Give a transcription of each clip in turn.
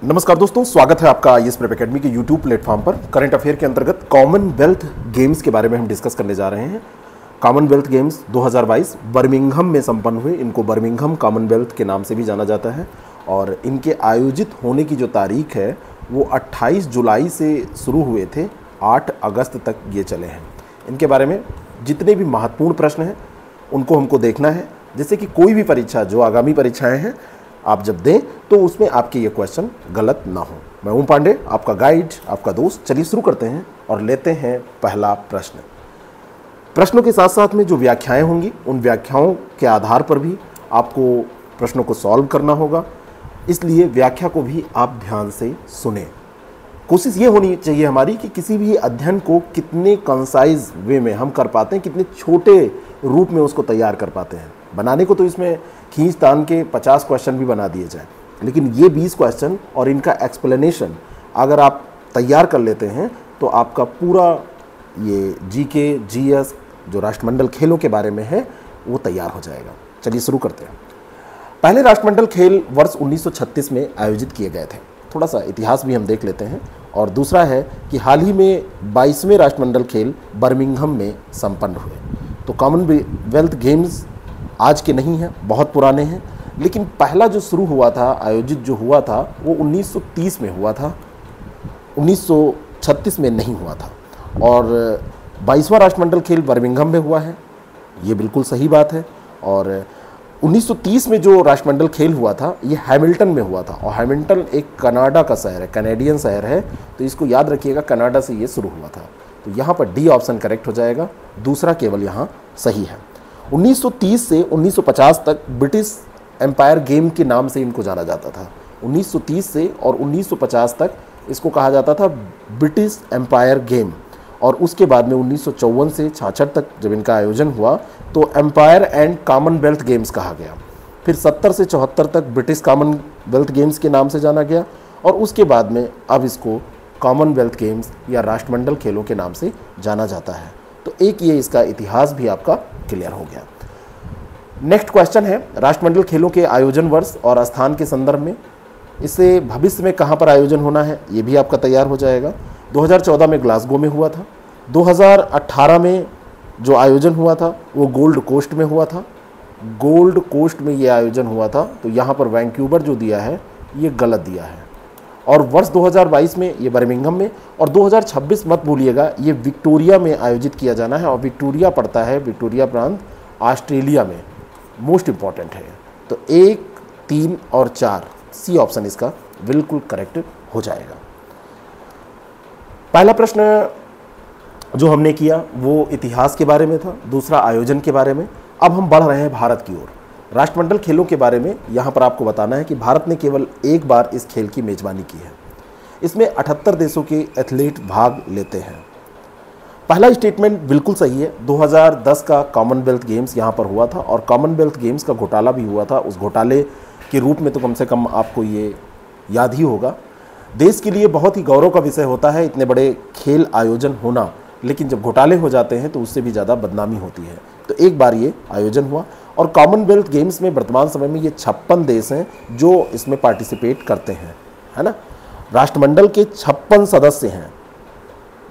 नमस्कार दोस्तों, स्वागत है आपका येस प्रेप एकेडमी के यूट्यूब प्लेटफॉर्म पर। करंट अफेयर के अंतर्गत कॉमनवेल्थ गेम्स के बारे में हम डिस्कस करने जा रहे हैं। कॉमनवेल्थ गेम्स 2022 बर्मिंघम में संपन्न हुए। इनको बर्मिंघम कॉमनवेल्थ के नाम से भी जाना जाता है और इनके आयोजित होने की जो तारीख है वो 28 जुलाई से शुरू हुए थे, 8 अगस्त तक ये चले हैं। इनके बारे में जितने भी महत्वपूर्ण प्रश्न हैं उनको हमको देखना है, जैसे कि कोई भी परीक्षा जो आगामी परीक्षाएं हैं आप जब दें तो उसमें आपके ये क्वेश्चन गलत ना हो। मैं ओम पांडे, आपका गाइड, आपका दोस्त। चलिए शुरू करते हैं और लेते हैं पहला प्रश्न। प्रश्नों के साथ साथ में जो व्याख्याएं होंगी उन व्याख्याओं के आधार पर भी आपको प्रश्नों को सॉल्व करना होगा, इसलिए व्याख्या को भी आप ध्यान से सुने। कोशिश ये होनी चाहिए हमारी कि किसी भी अध्ययन को कितने कंसाइज वे में हम कर पाते हैं, कितने छोटे रूप में उसको तैयार कर पाते हैं। बनाने को तो इसमें खींच तान के 50 क्वेश्चन भी बना दिए जाए, लेकिन ये 20 क्वेश्चन और इनका एक्सप्लेनेशन अगर आप तैयार कर लेते हैं तो आपका पूरा ये जीके जीएस जो राष्ट्रमंडल खेलों के बारे में है वो तैयार हो जाएगा। चलिए शुरू करते हैं। पहले राष्ट्रमंडल खेल वर्ष 1936 में आयोजित किए गए थे। थोड़ा सा इतिहास भी हम देख लेते हैं। और दूसरा है कि हाल ही में 22वें राष्ट्रमंडल खेल बर्मिंघम में संपन्न हुए। तो कॉमनवेल्थ गेम्स आज के नहीं हैं, बहुत पुराने हैं, लेकिन पहला जो शुरू हुआ था, आयोजित जो हुआ था वो 1930 में हुआ था, 1936 में नहीं हुआ था। और 22वां राष्ट्रमंडल खेल बर्मिंघम में हुआ है, ये बिल्कुल सही बात है। और 1930 में जो राष्ट्रमंडल खेल हुआ था ये हैमिल्टन में हुआ था, और हैमिल्टन एक कनाडा का शहर है, कैनेडियन शहर है, तो इसको याद रखिएगा, कनाडा से ये शुरू हुआ था। तो यहाँ पर डी ऑप्शन करेक्ट हो जाएगा, दूसरा केवल यहाँ सही है। 1930 से 1950 तक ब्रिटिश एम्पायर गेम के नाम से इनको जाना जाता था। 1930 से और 1950 तक इसको कहा जाता था ब्रिटिश एम्पायर गेम। और उसके बाद में 1954 से 66 तक जब इनका आयोजन हुआ तो एम्पायर एंड कॉमनवेल्थ गेम्स कहा गया। फिर 70 से 74 तक ब्रिटिश कॉमनवेल्थ गेम्स के नाम से जाना गया, और उसके बाद में अब इसको कॉमनवेल्थ गेम्स या राष्ट्रमंडल खेलों के नाम से जाना जाता है। तो एक ये इसका इतिहास भी आपका क्लियर हो गया। नेक्स्ट क्वेश्चन है राष्ट्रमंडल खेलों के आयोजन वर्ष और स्थान के संदर्भ में। इससे भविष्य में कहाँ पर आयोजन होना है ये भी आपका तैयार हो जाएगा। 2014 में ग्लासगो में हुआ था। 2018 में जो आयोजन हुआ था वो गोल्ड कोस्ट में हुआ था। गोल्ड कोस्ट में ये आयोजन हुआ था, तो यहाँ पर वैंक्यूवर जो दिया है ये गलत दिया है। और वर्ष 2022 में ये बर्मिंघम में, और 2026 मत भूलिएगा ये विक्टोरिया में आयोजित किया जाना है। और विक्टोरिया पड़ता है, विक्टोरिया प्रांत ऑस्ट्रेलिया में, मोस्ट इम्पॉर्टेंट है। तो 1, 3 और 4 सी ऑप्शन इसका बिल्कुल करेक्ट हो जाएगा। पहला प्रश्न जो हमने किया वो इतिहास के बारे में था, दूसरा आयोजन के बारे में। अब हम बढ़ रहे हैं भारत की ओर। राष्ट्रमंडल खेलों के बारे में यहाँ पर आपको बताना है कि भारत ने केवल एक बार इस खेल की मेजबानी की है। इसमें 78 देशों के एथलीट भाग लेते हैं। पहला स्टेटमेंट बिल्कुल सही है। 2010 का कॉमनवेल्थ गेम्स यहाँ पर हुआ था, और कॉमनवेल्थ गेम्स का घोटाला भी हुआ था। उस घोटाले के रूप में तो कम से कम आपको ये याद ही होगा। देश के लिए बहुत ही गौरव का विषय होता है इतने बड़े खेल आयोजन होना, लेकिन जब घोटाले हो जाते हैं तो उससे भी ज़्यादा बदनामी होती है। तो एक बार ये आयोजन हुआ, और कॉमनवेल्थ गेम्स में वर्तमान समय में ये 56 देश हैं जो इसमें पार्टिसिपेट करते हैं, है ना। राष्ट्रमंडल के 56 सदस्य हैं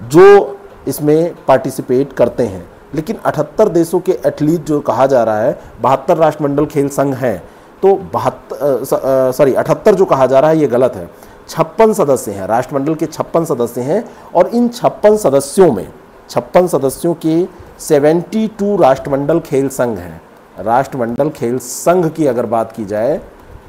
जो इसमें पार्टिसिपेट करते हैं, लेकिन 78 देशों के एथलीट जो कहा जा रहा है, 72 राष्ट्रमंडल खेल संघ हैं, तो 78 जो कहा जा रहा है ये गलत है। 56 सदस्य हैं, राष्ट्रमंडल के 56 सदस्य हैं, और इन 56 सदस्यों के 72 राष्ट्रमंडल खेल संघ हैं। राष्ट्रमंडल खेल संघ की अगर बात की जाए,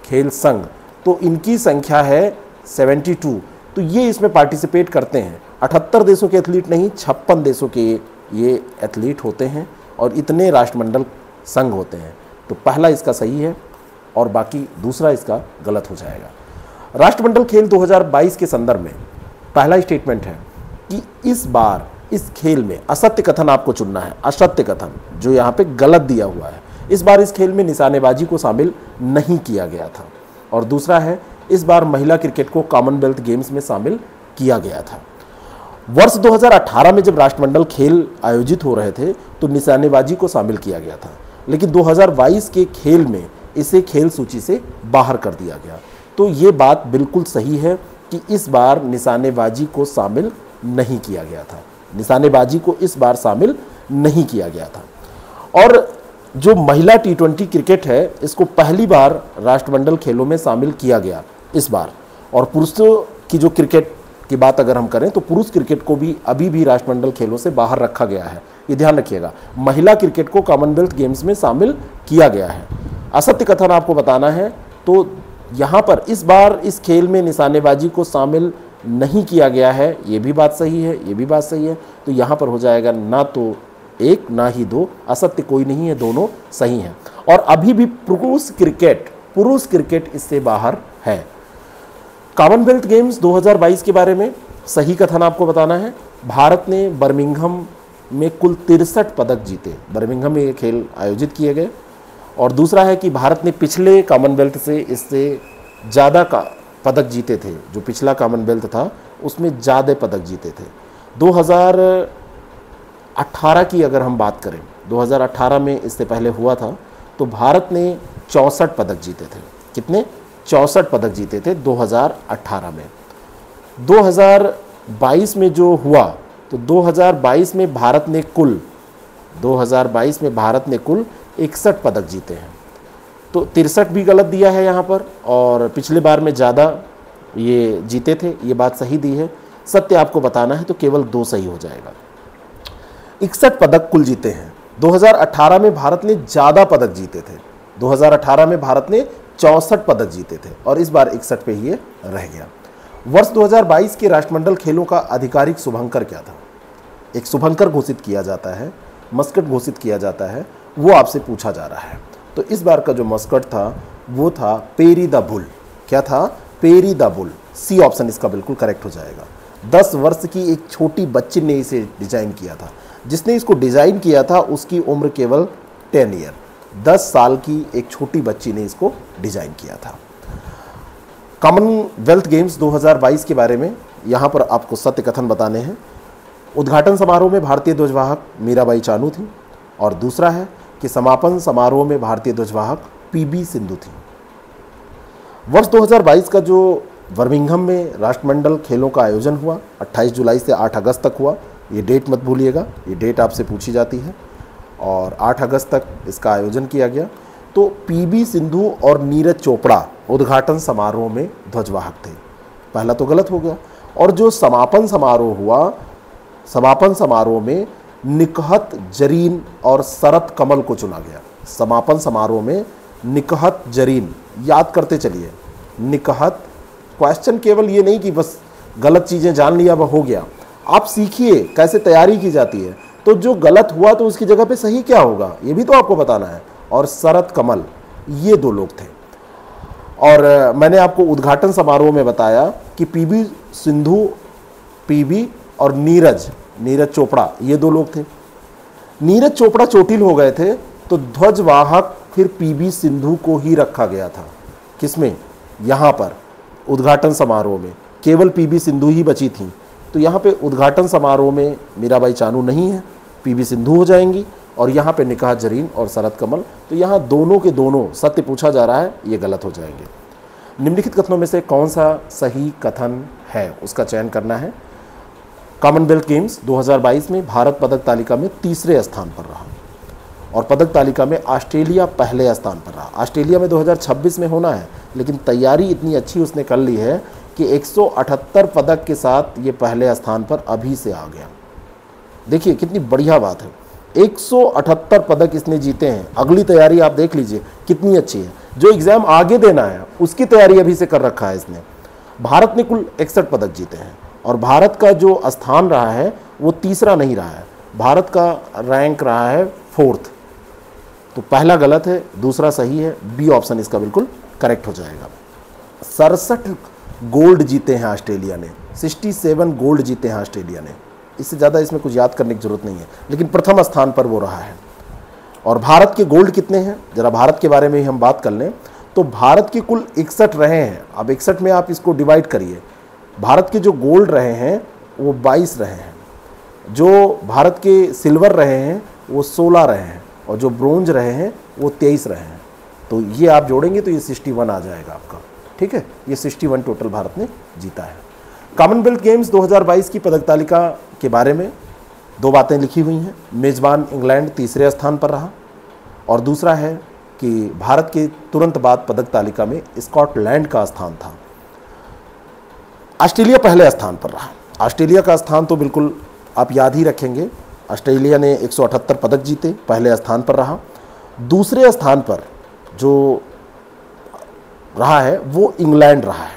खेल संघ, तो इनकी संख्या है 72। तो ये इसमें पार्टिसिपेट करते हैं। 78 देशों के एथलीट नहीं, 56 देशों के ये एथलीट होते हैं, और इतने राष्ट्रमंडल संघ होते हैं। तो पहला इसका सही है और बाकी दूसरा इसका गलत हो जाएगा। राष्ट्रमंडल खेल 2022 के संदर्भ में पहला स्टेटमेंट है कि इस बार इस खेल में असत्य कथन आपको चुनना है। असत्य कथन जो यहाँ पे गलत दिया हुआ है, इस बार इस खेल में निशानेबाजी को शामिल नहीं किया गया था। और दूसरा है इस बार महिला क्रिकेट को कॉमनवेल्थ गेम्स में शामिल किया गया था। वर्ष 2018 में जब राष्ट्रमंडल खेल आयोजित हो रहे थे तो निशानेबाजी को शामिल किया गया था, लेकिन 2022 के खेल में इसे खेल सूची से बाहर कर दिया गया। तो ये बात बिल्कुल सही है कि इस बार निशानेबाजी को शामिल नहीं किया गया था, निशानेबाजी को इस बार शामिल नहीं किया गया था। और जो महिला T20 क्रिकेट है इसको पहली बार राष्ट्रमंडल खेलों में शामिल किया गया इस बार। और पुरुषों की जो क्रिकेट की बात अगर हम करें तो पुरुष क्रिकेट को भी अभी भी राष्ट्रमंडल खेलों से बाहर रखा गया है, ये ध्यान रखिएगा। महिला क्रिकेट को कॉमनवेल्थ गेम्स में शामिल किया गया है। असत्य कथन आपको बताना है तो यहाँ पर इस बार इस खेल में निशानेबाजी को शामिल नहीं किया गया है, ये भी बात सही है, ये भी बात सही है। तो यहाँ पर हो जाएगा ना तो एक ना ही दो, असत्य कोई नहीं है, दोनों सही हैं। और अभी भी पुरुष क्रिकेट इससे बाहर है। कॉमनवेल्थ गेम्स 2022 के बारे में सही कथन आपको बताना है। भारत ने बर्मिंघम में कुल 63 पदक जीते, बर्मिंघम में ये खेल आयोजित किए गए। और दूसरा है कि भारत ने पिछले कॉमनवेल्थ से इससे ज़्यादा का पदक जीते थे, जो पिछला कॉमनवेल्थ था उसमें ज़्यादा पदक जीते थे। 2018 की अगर हम बात करें, 2018 में इससे पहले हुआ था तो भारत ने 64 पदक जीते थे। कितने? 64 पदक जीते थे 2018 में। 2022 में जो हुआ तो 2022 में भारत ने कुल 61 पदक जीते हैं। तो 63 भी गलत दिया है यहाँ पर, और पिछले बार में ज़्यादा ये जीते थे, ये बात सही दी है। सत्य आपको बताना है तो केवल 2 सही हो जाएगा। 61 पदक कुल जीते हैं। 2018 में भारत ने ज़्यादा पदक जीते थे, 2018 में भारत ने 64 पदक जीते थे और इस बार 61 पे ही ये रह गया। वर्ष 2022 के राष्ट्रमंडल खेलों का आधिकारिक शुभंकर क्या था? एक शुभंकर घोषित किया जाता है, मस्कट घोषित किया जाता है, वो आपसे पूछा जा रहा है। तो इस बार का जो मस्कट था वो था पेरी द बुल। क्या था? Perry the bull. C option इसका बिल्कुल करेक्ट हो जाएगा। 10 वर्ष की एक छोटी बच्ची ने इसे डिजाइन किया था। जिसने इसको डिजाइन किया था उसकी उम्र केवल 10 ईयर, 10 साल की एक छोटी बच्ची ने इसको डिजाइन किया था। कॉमनवेल्थ गेम्स 2022 के बारे में यहाँ पर आपको सत्य कथन बताने हैं। उद्घाटन समारोह में भारतीय ध्वजवाहक मीराबाई चानू थी, और दूसरा है कि समापन समारोह में भारतीय ध्वजवाहक PB सिंधु थी। वर्ष 2022 का जो बर्मिंघम में राष्ट्रमंडल खेलों का आयोजन हुआ 28 जुलाई से 8 अगस्त तक हुआ, ये डेट मत भूलिएगा, ये डेट आपसे पूछी जाती है, और 8 अगस्त तक इसका आयोजन किया गया। तो PB सिंधु और नीरज चोपड़ा उद्घाटन समारोह में ध्वजवाहक थे। पहला तो गलत हो गया। और जो समापन समारोह हुआ, समापन समारोह में निकहत जरीन और शरत कमल को चुना गया। समापन समारोह में निकहत जरीन, याद करते चलिए, निकहत। क्वेश्चन केवल ये नहीं कि बस गलत चीज़ें जान लिया वह हो गया, आप सीखिए कैसे तैयारी की जाती है। तो जो गलत हुआ तो उसकी जगह पे सही क्या होगा ये भी तो आपको बताना है। और शरत कमल, ये 2 लोग थे। और मैंने आपको उद्घाटन समारोह में बताया कि PB सिंधु, PB और नीरज चोपड़ा, ये 2 लोग थे। नीरज चोपड़ा चोटिल हो गए थे तो ध्वजवाहक फिर PB सिंधु को ही रखा गया था। किसमें? यहाँ पर उद्घाटन समारोह में केवल PB सिंधु ही बची थी। तो यहाँ पे उद्घाटन समारोह में मीराबाई चानू नहीं है, PB सिंधु हो जाएंगी, और यहाँ पे निकहत जरीन और शरत कमल। तो यहाँ दोनों के दोनों सत्य पूछा जा रहा है, ये गलत हो जाएंगे। निम्नलिखित कथनों में से कौन सा सही कथन है उसका चयन करना है। कॉमनवेल्थ गेम्स 2022 में भारत पदक तालिका में 3रे स्थान पर रहा, और पदक तालिका में ऑस्ट्रेलिया पहले स्थान पर रहा। ऑस्ट्रेलिया में 2026 में होना है, लेकिन तैयारी इतनी अच्छी उसने कर ली है कि 178 पदक के साथ ये पहले स्थान पर अभी से आ गया। देखिए कितनी बढ़िया बात है, 178 पदक इसने जीते हैं। अगली तैयारी आप देख लीजिए कितनी अच्छी है। जो एग्ज़ाम आगे देना है उसकी तैयारी अभी से कर रखा है इसने। भारत ने कुल 61 पदक जीते हैं, और भारत का जो स्थान रहा है वो 3रा नहीं रहा है, भारत का रैंक रहा है 4th। तो पहला गलत है, दूसरा सही है, B ऑप्शन इसका बिल्कुल करेक्ट हो जाएगा। 67 गोल्ड जीते हैं ऑस्ट्रेलिया ने, 67 गोल्ड जीते हैं ऑस्ट्रेलिया ने। इससे ज़्यादा इसमें कुछ याद करने की जरूरत नहीं है, लेकिन प्रथम स्थान पर वो रहा है। और भारत के गोल्ड कितने हैं, जरा भारत के बारे में ही हम बात कर लें तो भारत के कुल 61 रहे हैं। अब 61 में आप इसको डिवाइड करिए। भारत के जो गोल्ड रहे हैं वो 22 रहे हैं, जो भारत के सिल्वर रहे हैं वो 16 रहे हैं, और जो ब्रोंज रहे हैं वो 23 रहे हैं। तो ये आप जोड़ेंगे तो ये 61 आ जाएगा आपका। ठीक है, ये 61 टोटल भारत ने जीता है। कॉमनवेल्थ गेम्स 2022 की पदक तालिका के बारे में दो बातें लिखी हुई हैं। मेज़बान इंग्लैंड तीसरे स्थान पर रहा और दूसरा है कि भारत के तुरंत बाद पदक तालिका में स्कॉटलैंड का स्थान था। ऑस्ट्रेलिया पहले स्थान पर रहा। ऑस्ट्रेलिया का स्थान तो बिल्कुल आप याद ही रखेंगे। ऑस्ट्रेलिया ने 178 पदक जीते, पहले स्थान पर रहा। दूसरे स्थान पर जो रहा है वो इंग्लैंड रहा है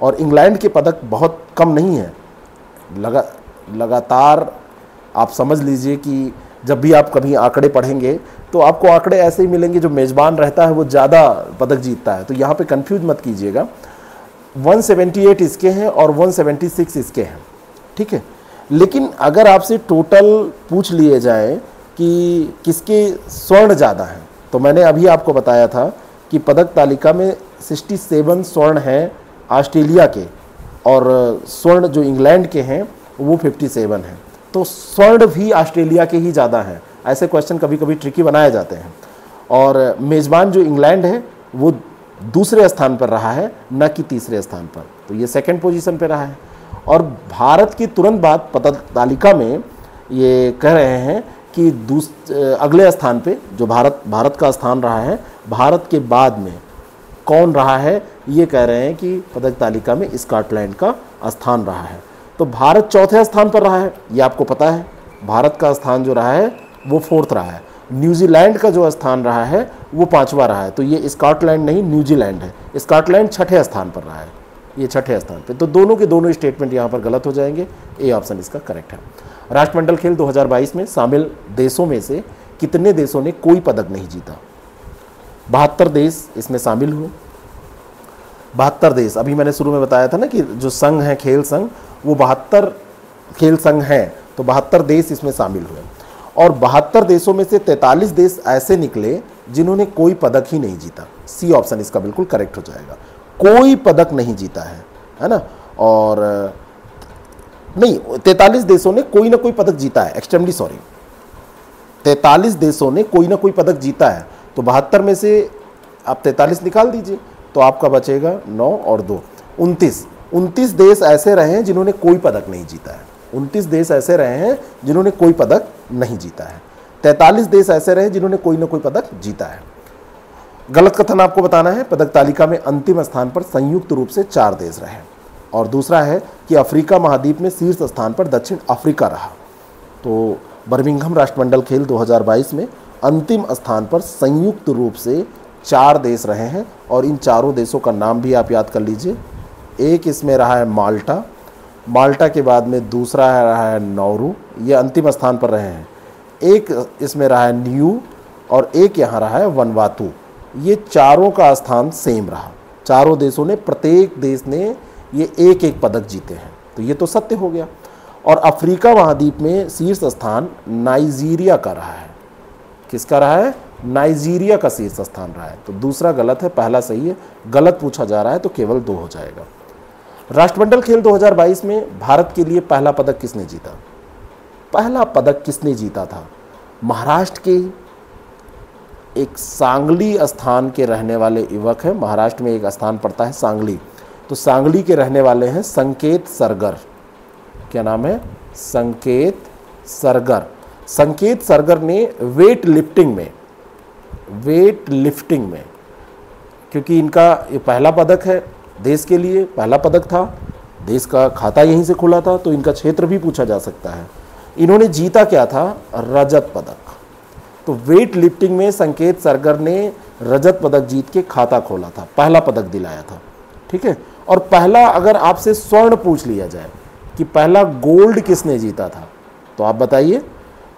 और इंग्लैंड के पदक बहुत कम नहीं है। लगातार आप समझ लीजिए कि जब भी आप कभी आंकड़े पढ़ेंगे तो आपको आंकड़े ऐसे ही मिलेंगे, जो मेज़बान रहता है वो ज़्यादा पदक जीतता है, तो यहाँ पे कंफ्यूज मत कीजिएगा। 178 इसके हैं और 176 इसके हैं, ठीक है। लेकिन अगर आपसे टोटल पूछ लिए जाए कि किसके स्वर्ण ज़्यादा हैं, तो मैंने अभी आपको बताया था कि पदक तालिका में 67 स्वर्ण हैं ऑस्ट्रेलिया के और स्वर्ण जो इंग्लैंड के हैं वो 57 हैं। तो स्वर्ण भी ऑस्ट्रेलिया के ही ज़्यादा हैं। ऐसे क्वेश्चन कभी कभी ट्रिकी बनाए जाते हैं। और मेज़बान जो इंग्लैंड है वो दूसरे स्थान पर रहा है, न कि तीसरे स्थान पर, तो ये सेकंड पोजीशन पर रहा है। और भारत के तुरंत बाद पदक तालिका में ये कह रहे हैं कि अगले स्थान पे जो भारत का स्थान रहा है, भारत के बाद में कौन रहा है, ये कह रहे हैं कि पदक तालिका में स्कॉटलैंड का स्थान रहा है। तो भारत चौथे स्थान पर रहा है, ये आपको पता है। भारत का स्थान जो रहा है वो फोर्थ रहा है। न्यूजीलैंड का जो स्थान रहा है वो पांचवा रहा है। तो ये स्कॉटलैंड नहीं, न्यूजीलैंड है। स्कॉटलैंड छठे स्थान पर रहा है, ये छठे स्थान पे। तो दोनों के दोनों स्टेटमेंट यहाँ पर गलत हो जाएंगे। ए ऑप्शन इसका करेक्ट है। राष्ट्रमंडल खेल 2022 में शामिल देशों में से कितने देशों ने कोई पदक नहीं जीता? 72 देश इसमें शामिल हुए। 72 देश, अभी मैंने शुरू में बताया था ना कि जो संघ है, खेल संघ, वो 72 खेल संघ हैं, तो 72 देश इसमें शामिल हुए। और 72 देशों में से 43 देश ऐसे निकले जिन्होंने कोई पदक ही नहीं जीता। सी ऑप्शन इसका बिल्कुल करेक्ट हो जाएगा। कोई पदक नहीं जीता है ना। और नहीं, 43 देशों ने कोई ना कोई पदक जीता है, एक्सट्रीमली सॉरी, 43 देशों ने कोई ना कोई पदक जीता है। तो 72 में से आप 43 निकाल दीजिए तो आपका बचेगा 9 और 2 29 देश ऐसे रहे हैं जिन्होंने कोई पदक नहीं जीता है। 29 देश ऐसे रहे हैं जिन्होंने कोई पदक नहीं जीता है। 43 देश ऐसे रहे जिन्होंने कोई ना कोई पदक जीता है। गलत कथन आपको बताना है। पदक तालिका में अंतिम स्थान पर संयुक्त रूप से 4 देश रहे। और दूसरा है कि अफ्रीका महाद्वीप में शीर्ष स्थान पर दक्षिण अफ्रीका रहा। तो बर्मिंघम राष्ट्रमंडल खेल 2022 में अंतिम स्थान पर संयुक्त रूप से 4 देश रहे हैं और इन चारों देशों का नाम भी आप याद कर लीजिए। एक इसमें रहा है माल्टा, माल्टा के बाद में दूसरा रहा है नौरू, ये अंतिम स्थान पर रहे हैं। एक इसमें रहा है न्यू और एक यहाँ रहा है वनवातु। ये चारों का स्थान सेम रहा। चारों देशों ने, प्रत्येक देश ने ये एक एक पदक जीते हैं, तो ये तो सत्य हो गया। और अफ्रीका महाद्वीप में शीर्ष स्थान नाइजीरिया का रहा है। किसका रहा है? नाइजीरिया का शीर्ष स्थान रहा है। तो दूसरा गलत है, पहला सही है। गलत पूछा जा रहा है तो केवल 2 हो जाएगा। राष्ट्रमंडल खेल 2022 में भारत के लिए पहला पदक किसने जीता? पहला पदक किसने जीता था? महाराष्ट्र के एक सांगली स्थान के रहने वाले युवक हैं। महाराष्ट्र में एक स्थान पड़ता है सांगली, तो सांगली के रहने वाले हैं संकेत सरगर। क्या नाम है? संकेत सरगर। संकेत सरगर ने वेट लिफ्टिंग में, क्योंकि इनका ये पहला पदक है देश के लिए, पहला पदक था, देश का खाता यहीं से खुला था, तो इनका क्षेत्र भी पूछा जा सकता है। इन्होंने जीता क्या था? रजत पदक। तो वेट लिफ्टिंग में संकेत सरगर ने रजत पदक जीत के खाता खोला था, पहला पदक दिलाया था, ठीक है। और पहला, अगर आपसे स्वर्ण पूछ लिया जाए कि पहला गोल्ड किसने जीता था, तो आप बताइए।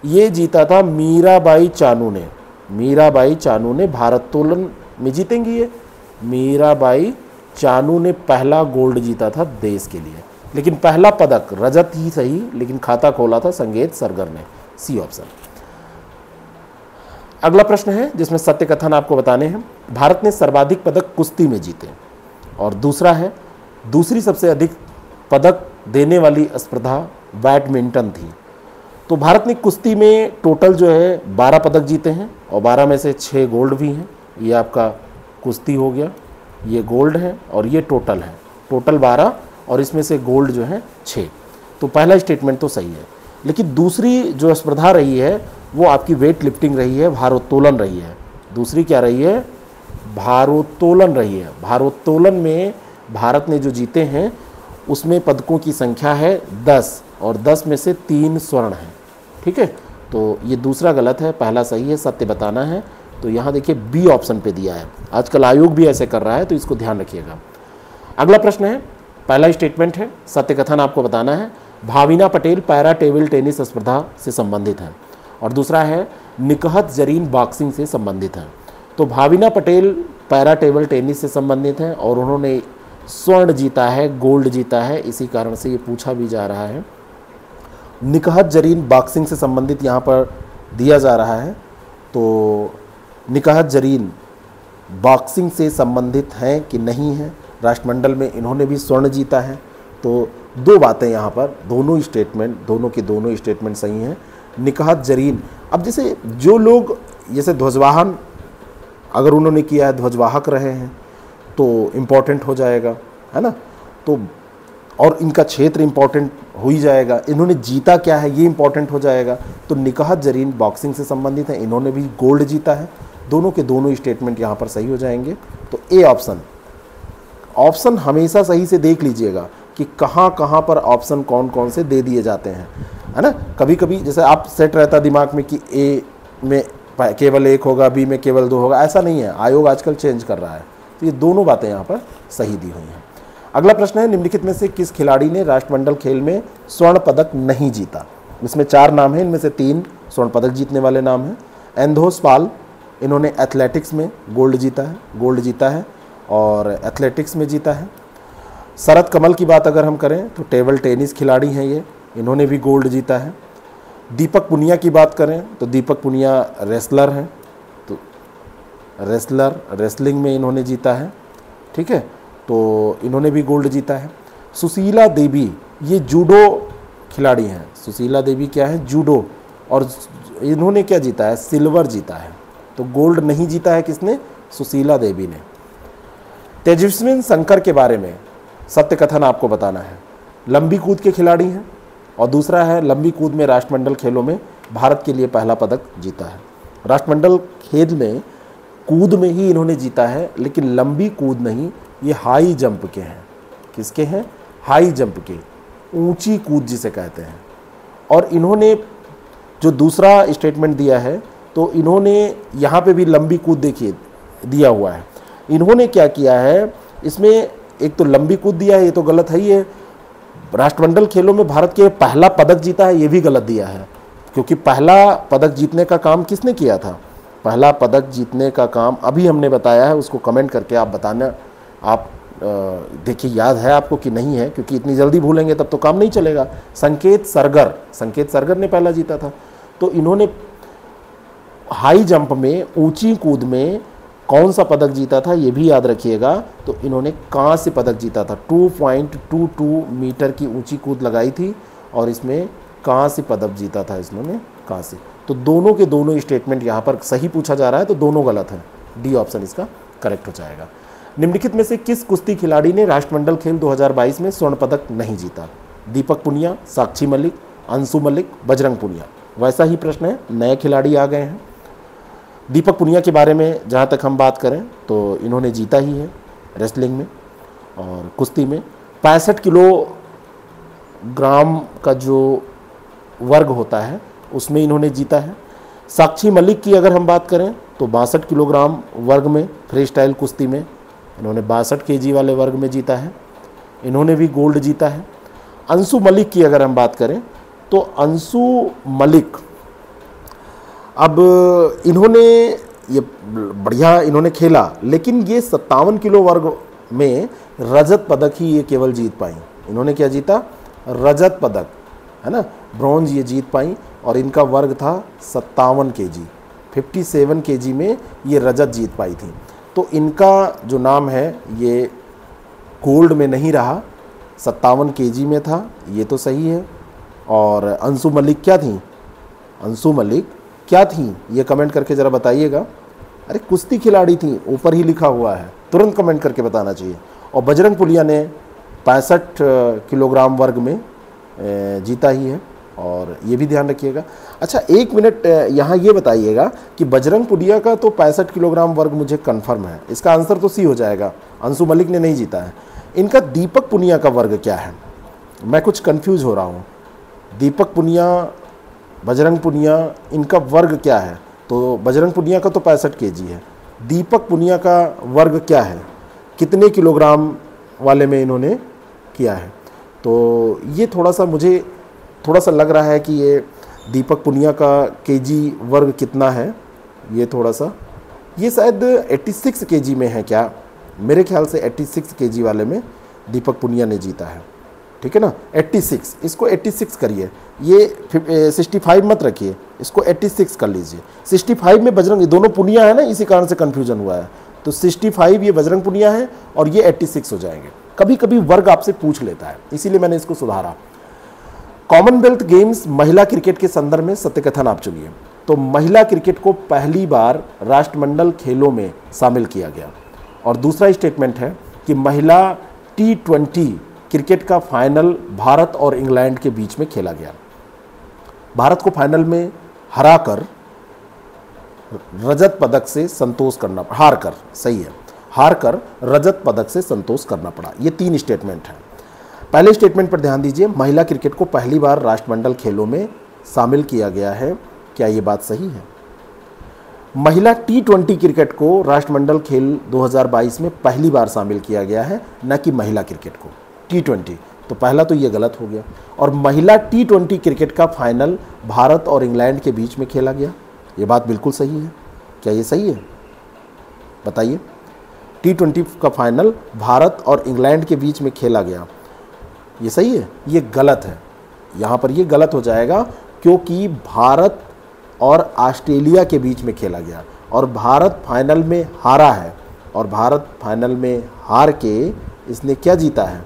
ये जीता था मीराबाई चानू ने। मीराबाई चानू ने भारोत्तोलन में जीतेंगी ये। मीराबाई चानू ने पहला गोल्ड जीता था देश के लिए, लेकिन पहला पदक रजत ही सही, लेकिन खाता खोला था संकेत सरगर ने। C option. अगला प्रश्न है जिसमें सत्य कथन आपको बताने हैं। भारत ने सर्वाधिक पदक कुश्ती में जीते और दूसरा है, दूसरी सबसे अधिक पदक देने वाली स्पर्धा बैडमिंटन थी। तो भारत ने कुश्ती में टोटल जो है 12 पदक जीते हैं और 12 में से 6 गोल्ड भी हैं। ये आपका कुश्ती हो गया, ये गोल्ड है और ये टोटल है, टोटल 12 और इसमें से गोल्ड जो है 6। तो पहला स्टेटमेंट तो सही है। लेकिन दूसरी जो स्पर्धा रही है वो आपकी वेट लिफ्टिंग रही है, भारोत्तोलन रही है। दूसरी क्या रही है? भारोत्तोलन रही है। भारोत्तोलन में भारत ने जो जीते हैं उसमें पदकों की संख्या है 10 और 10 में से 3 स्वर्ण हैं। ठीक है, तो ये दूसरा गलत है, पहला सही है, सत्य बताना है। तो यहाँ देखिए बी ऑप्शन पे दिया है। आजकल आयोग भी ऐसे कर रहा है, तो इसको ध्यान रखिएगा। अगला प्रश्न है, पहला स्टेटमेंट है, सत्य कथन आपको बताना है। Bhavina Patel para table tennis स्पर्धा से संबंधित है। और दूसरा है निकहत जरीन बॉक्सिंग से संबंधित है। तो Bhavina Patel para table tennis से संबंधित हैं और उन्होंने स्वर्ण जीता है, गोल्ड जीता है, इसी कारण से ये पूछा भी जा रहा है। निकहत जरीन बॉक्सिंग से संबंधित यहाँ पर दिया जा रहा है, तो निकहत जरीन बॉक्सिंग से संबंधित हैं कि नहीं है। राष्ट्रमंडल में इन्होंने भी स्वर्ण जीता है। तो दो बातें यहाँ पर, दोनों स्टेटमेंट, दोनों के दोनों स्टेटमेंट सही हैं। निकहत जरीन, अब जैसे जो लोग जैसे ध्वजवाहन अगर उन्होंने किया है, ध्वजवाहक रहे हैं, तो इम्पोर्टेंट हो जाएगा, है ना। तो और इनका क्षेत्र इम्पोर्टेंट हो ही जाएगा। इन्होंने जीता क्या है ये इम्पोर्टेंट हो जाएगा। तो निकहत जरीन बॉक्सिंग से संबंधित हैं, इन्होंने भी गोल्ड जीता है। दोनों के दोनों स्टेटमेंट यहाँ पर सही हो जाएंगे। तो ए ऑप्शन हमेशा सही से देख लीजिएगा कि कहाँ कहाँ पर ऑप्शन कौन कौन से दे दिए जाते हैं, है ना। कभी कभी जैसे आप सेट रहता दिमाग में कि ए में केवल 1 होगा, बी में केवल 2 होगा, ऐसा नहीं है। आयोग आजकल चेंज कर रहा है। तो ये दोनों बातें यहाँ पर सही दी हुई हैं। अगला प्रश्न है, निम्नलिखित में से किस खिलाड़ी ने राष्ट्रमंडल खेल में स्वर्ण पदक नहीं जीता? इसमें 4 नाम हैं, इनमें से 3 स्वर्ण पदक जीतने वाले नाम हैं। एंधोस पाल, इन्होंने एथलेटिक्स में गोल्ड जीता है और एथलेटिक्स में जीता है। शरद कमल की बात अगर हम करें तो टेबल टेनिस खिलाड़ी हैं ये, इन्होंने भी गोल्ड जीता है। दीपक पुनिया की बात करें तो दीपक पुनिया रेसलर हैं, तो रेसलिंग में इन्होंने जीता है। ठीक है, तो इन्होंने भी गोल्ड जीता है। सुशीला देवी, ये जूडो खिलाड़ी हैं। सुशीला देवी क्या है? जूडो, और इन्होंने क्या जीता है? सिल्वर जीता है। तो गोल्ड नहीं जीता है किसने? सुशीला देवी ने। तेजस्विन शंकर के बारे में सत्य कथन आपको बताना है। लंबी कूद के खिलाड़ी हैं और दूसरा है लंबी कूद में राष्ट्रमंडल खेलों में भारत के लिए पहला पदक जीता है। राष्ट्रमंडल खेल में कूद में ही इन्होंने जीता है, लेकिन लंबी कूद नहीं, ये हाई जंप के हैं। किसके हैं? हाई जंप के, ऊंची कूद जिसे कहते हैं। और इन्होंने जो दूसरा स्टेटमेंट दिया है, तो इन्होंने यहाँ पे भी लंबी कूद देखिए दिया हुआ है। इन्होंने क्या किया है, इसमें एक तो लंबी कूद दिया है, ये तो गलत है ही है। राष्ट्रमंडल खेलों में भारत के पहला पदक जीता है, ये भी गलत दिया है, क्योंकि पहला पदक जीतने का काम किसने किया था? पहला पदक जीतने का काम अभी हमने बताया है, उसको कमेंट करके आप बताना। आप देखिए याद है आपको कि नहीं है, क्योंकि इतनी जल्दी भूलेंगे तब तो काम नहीं चलेगा। संकेत सरगर ने पहला जीता था। तो इन्होंने हाई जंप में, ऊंची कूद में कौन सा पदक जीता था ये भी याद रखिएगा। तो इन्होंने कांस्य पदक जीता था। 2.22 मीटर की ऊंची कूद लगाई थी और इसमें कांस्य पदक जीता था इन्होंने, कांस्य। तो दोनों के दोनों स्टेटमेंट यहाँ पर सही पूछा जा रहा है, तो दोनों गलत हैं। डी ऑप्शन इसका करेक्ट हो जाएगा। निम्नलिखित में से किस कुश्ती खिलाड़ी ने राष्ट्रमंडल खेल 2022 में स्वर्ण पदक नहीं जीता? दीपक पुनिया, साक्षी मलिक, अंशु मलिक, बजरंग पुनिया। वैसा ही प्रश्न है, नए खिलाड़ी आ गए हैं। दीपक पुनिया के बारे में जहाँ तक हम बात करें तो इन्होंने जीता ही है रेसलिंग में और कुश्ती में। 65 किलोग्राम का जो वर्ग होता है उसमें इन्होंने जीता है। साक्षी मलिक की अगर हम बात करें तो 62 किलोग्राम वर्ग में फ्री स्टाइल कुश्ती में इन्होंने 62 केजी वाले वर्ग में जीता है, इन्होंने भी गोल्ड जीता है। अंशु मलिक की अगर हम बात करें तो अंशु मलिक, अब इन्होंने ये बढ़िया इन्होंने खेला, लेकिन ये 57 किलो वर्ग में रजत पदक ही ये केवल जीत पाई। इन्होंने क्या जीता? रजत पदक, है ना, ब्रॉन्ज ये जीत पाई और इनका वर्ग था 57 केजी, 57 केजी में ये रजत जीत पाई थी। तो इनका जो नाम है ये गोल्ड में नहीं रहा, 57 केजी में था, ये तो सही है। और अंशु मलिक क्या थी? अंशु मलिक क्या थी ये कमेंट करके ज़रा बताइएगा। अरे कुश्ती खिलाड़ी थी, ऊपर ही लिखा हुआ है, तुरंत कमेंट करके बताना चाहिए। और बजरंग पुनिया ने 65 किलोग्राम वर्ग में जीता ही है, और ये भी ध्यान रखिएगा। अच्छा, एक मिनट यहाँ ये बताइएगा कि बजरंग पुनिया का तो 65 किलोग्राम वर्ग मुझे कंफर्म है, इसका आंसर तो सी हो जाएगा, अंशु मलिक ने नहीं जीता है। इनका दीपक पुनिया का वर्ग क्या है? मैं कुछ कंफ्यूज हो रहा हूँ। दीपक पुनिया, बजरंग पुनिया, इनका वर्ग क्या है? तो बजरंग पुनिया का तो 65 केजी है, दीपक पुनिया का वर्ग क्या है, कितने किलोग्राम वाले में इन्होंने किया है? तो ये थोड़ा सा मुझे थोड़ा सा लग रहा है कि ये दीपक पुनिया का केजी वर्ग कितना है, ये थोड़ा सा, ये शायद 86 केजी में है क्या? मेरे ख्याल से 86 केजी वाले में दीपक पुनिया ने जीता है, ठीक है ना। 86, इसको 86 करिए, ये 65 मत रखिए, इसको 86 कर लीजिए। 65 में बजरंग, दोनों पुनिया है ना, इसी कारण से कन्फ्यूजन हुआ है। तो 65 ये बजरंग पुनिया है और ये 86 हो जाएंगे। कभी कभी वर्ग आपसे पूछ लेता है, इसीलिए मैंने इसको सुधारा। कॉमनवेल्थ गेम्स महिला क्रिकेट के संदर्भ में सत्य कथन आप चुनिए। तो महिला क्रिकेट को पहली बार राष्ट्रमंडल खेलों में शामिल किया गया। और दूसरा स्टेटमेंट है कि महिला T20 क्रिकेट का फाइनल भारत और इंग्लैंड के बीच में खेला गया। भारत को फाइनल में हराकर रजत पदक से संतोष करना, हारकर, सही है, हारकर रजत पदक से संतोष करना पड़ा। ये 3 स्टेटमेंट हैं। पहले स्टेटमेंट पर ध्यान दीजिए, महिला क्रिकेट को पहली बार राष्ट्रमंडल खेलों में शामिल किया गया है, क्या ये बात सही है? महिला T20 क्रिकेट को राष्ट्रमंडल खेल 2022 में पहली बार शामिल किया गया है, न कि महिला क्रिकेट को T20। तो पहला तो ये गलत हो गया। और महिला T20 क्रिकेट का फाइनल भारत और इंग्लैंड के बीच में खेला गया, ये बात बिल्कुल सही है, क्या ये सही है? बताइए। T20 का फाइनल भारत और इंग्लैंड के बीच में खेला गया, ये सही है? ये गलत है, यहाँ पर ये गलत हो जाएगा, क्योंकि भारत और ऑस्ट्रेलिया के बीच में खेला गया और भारत फाइनल में हारा है। और भारत फाइनल में हार के इसने क्या जीता है?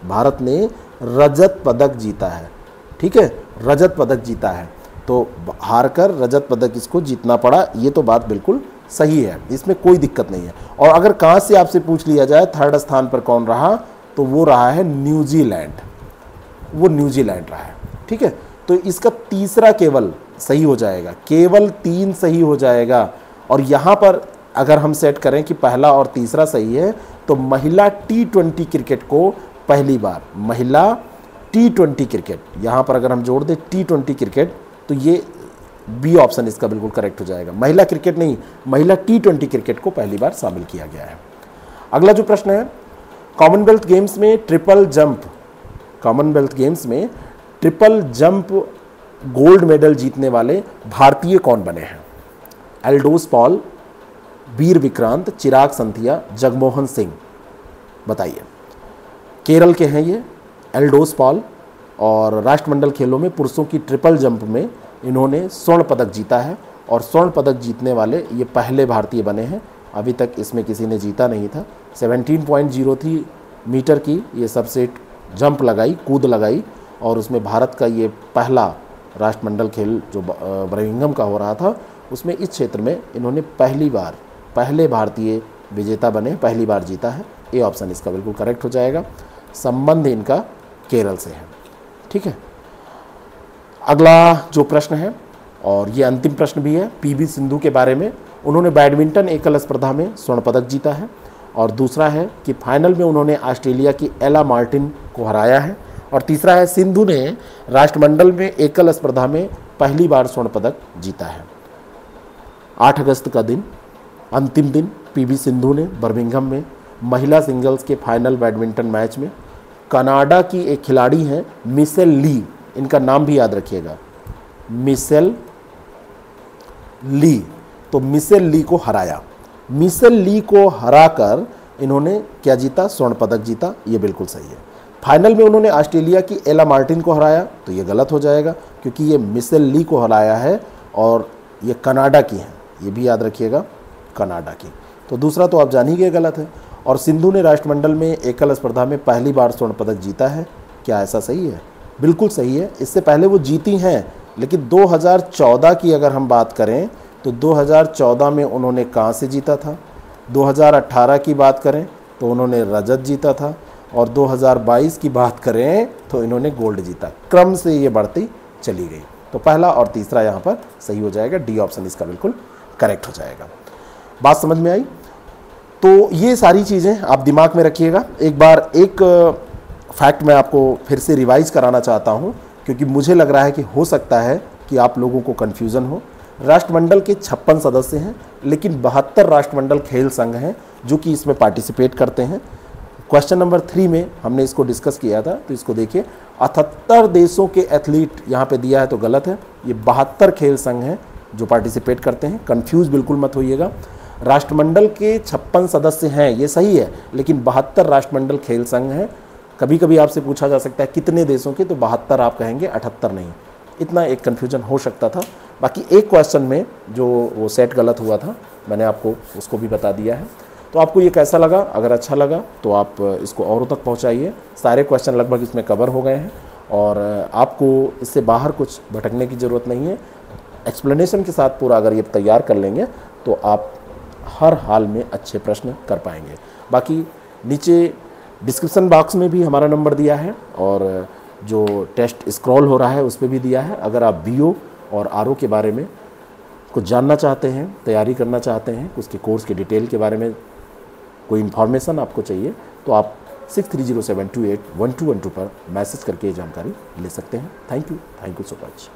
भारत ने रजत पदक जीता है, ठीक है, रजत पदक जीता है। तो हारकर रजत पदक इसको जीतना पड़ा, ये तो बात बिल्कुल सही है, इसमें कोई दिक्कत नहीं है। और अगर कहाँ से आपसे पूछ लिया जाए थर्ड स्थान पर कौन रहा, तो वो रहा है न्यूजीलैंड, वो न्यूजीलैंड रहा है, ठीक है। तो इसका तीसरा केवल सही हो जाएगा, केवल 3 सही हो जाएगा। और यहाँ पर अगर हम सेट करें कि पहला और तीसरा सही है, तो महिला T20 क्रिकेट को पहली बार, महिला T20 क्रिकेट, यहाँ पर अगर हम जोड़ दें T20 क्रिकेट, तो ये बी ऑप्शन इसका बिल्कुल करेक्ट हो जाएगा। महिला क्रिकेट नहीं, महिला T20 क्रिकेट को पहली बार शामिल किया गया है। अगला जो प्रश्न है, कॉमनवेल्थ गेम्स में ट्रिपल जंप, कॉमनवेल्थ गेम्स में ट्रिपल जंप गोल्ड मेडल जीतने वाले भारतीय कौन बने हैं? एल्डोस पॉल, वीर विक्रांत, चिराग संथिया, जगमोहन सिंह, बताइए। केरल के हैं ये एल्डोस पॉल, और राष्ट्रमंडल खेलों में पुरुषों की ट्रिपल जंप में इन्होंने स्वर्ण पदक जीता है। और स्वर्ण पदक जीतने वाले ये पहले भारतीय बने हैं, अभी तक इसमें किसी ने जीता नहीं था। 17.03 मीटर की ये सबसे जंप लगाई, कूद लगाई, और उसमें भारत का ये पहला राष्ट्रमंडल खेल जो बर्मिंघम का हो रहा था, उसमें इस क्षेत्र में इन्होंने पहले भारतीय विजेता बने, पहली बार जीता है। ए ऑप्शन इसका बिल्कुल करेक्ट हो जाएगा। संबंध इनका केरल से है, ठीक है। अगला जो प्रश्न है, और ये अंतिम प्रश्न भी है, PV सिंधु के बारे में। उन्होंने बैडमिंटन एकल स्पर्धा में स्वर्ण पदक जीता है। और दूसरा है कि फाइनल में उन्होंने ऑस्ट्रेलिया की एला मार्टिन को हराया है। और तीसरा है, सिंधु ने राष्ट्रमंडल में एकल स्पर्धा में पहली बार स्वर्ण पदक जीता है। 8 अगस्त का दिन, अंतिम दिन, PV सिंधु ने बर्मिंघम में महिला सिंगल्स के फाइनल बैडमिंटन मैच में कनाडा की एक खिलाड़ी हैं मिशेल ली, इनका नाम भी याद रखिएगा, मिशेल ली। तो मिशेल ली को हराया, मिशेल ली को हराकर इन्होंने क्या जीता? स्वर्ण पदक जीता, ये बिल्कुल सही है। फाइनल में उन्होंने ऑस्ट्रेलिया की एला मार्टिन को हराया, तो ये गलत हो जाएगा, क्योंकि ये मिशेल ली को हराया है और ये कनाडा की हैं, ये भी याद रखिएगा, कनाडा की। तो दूसरा तो आप जान ही गए गलत है। और सिंधु ने राष्ट्रमंडल में एकल स्पर्धा में पहली बार स्वर्ण पदक जीता है, क्या ऐसा सही है? बिल्कुल सही है। इससे पहले वो जीती हैं, लेकिन 2014 की अगर हम बात करें तो 2014 में उन्होंने कांस्य जीता था, 2018 की बात करें तो उन्होंने रजत जीता था, और 2022 की बात करें तो इन्होंने गोल्ड जीता। क्रम से ये बढ़ती चली गई। तो पहला और तीसरा यहाँ पर सही हो जाएगा, डी ऑप्शन इसका बिल्कुल करेक्ट हो जाएगा। बात समझ में आई? तो ये सारी चीज़ें आप दिमाग में रखिएगा। एक बार एक फैक्ट मैं आपको फिर से रिवाइज कराना चाहता हूँ, क्योंकि मुझे लग रहा है कि हो सकता है कि आप लोगों को कन्फ्यूज़न हो। राष्ट्रमंडल के 56 सदस्य हैं, लेकिन 72 राष्ट्रमंडल खेल संघ हैं जो कि इसमें पार्टिसिपेट करते हैं। क्वेश्चन नंबर 3 में हमने इसको डिस्कस किया था, तो इसको देखिए, 78 देशों के एथलीट यहाँ पे दिया है तो गलत है, ये 72 खेल संघ हैं जो पार्टिसिपेट करते हैं। कंफ्यूज बिल्कुल मत होइएगा। राष्ट्रमंडल के 56 सदस्य हैं ये सही है, लेकिन 72 राष्ट्रमंडल खेल संघ हैं। कभी कभी आपसे पूछा जा सकता है कितने देशों के, तो 72 आप कहेंगे, 78 नहीं। इतना एक कन्फ्यूजन हो सकता था। बाकी एक क्वेश्चन में जो वो सेट गलत हुआ था, मैंने आपको उसको भी बता दिया है। तो आपको ये कैसा लगा? अगर अच्छा लगा तो आप इसको औरों तक पहुंचाइए। सारे क्वेश्चन लगभग इसमें कवर हो गए हैं और आपको इससे बाहर कुछ भटकने की ज़रूरत नहीं है। एक्सप्लेनेशन के साथ पूरा अगर ये तैयार कर लेंगे तो आप हर हाल में अच्छे प्रश्न कर पाएंगे। बाकी नीचे डिस्क्रिप्शन बॉक्स में भी हमारा नंबर दिया है और जो टेस्ट स्क्रॉल हो रहा है उस पर भी दिया है। अगर आप बीओ और आरओ के बारे में कुछ जानना चाहते हैं, तैयारी करना चाहते हैं, उसके कोर्स के डिटेल के बारे में कोई इन्फॉर्मेशन आपको चाहिए, तो आप 6307281212 पर मैसेज करके ये जानकारी ले सकते हैं। Thank you so much.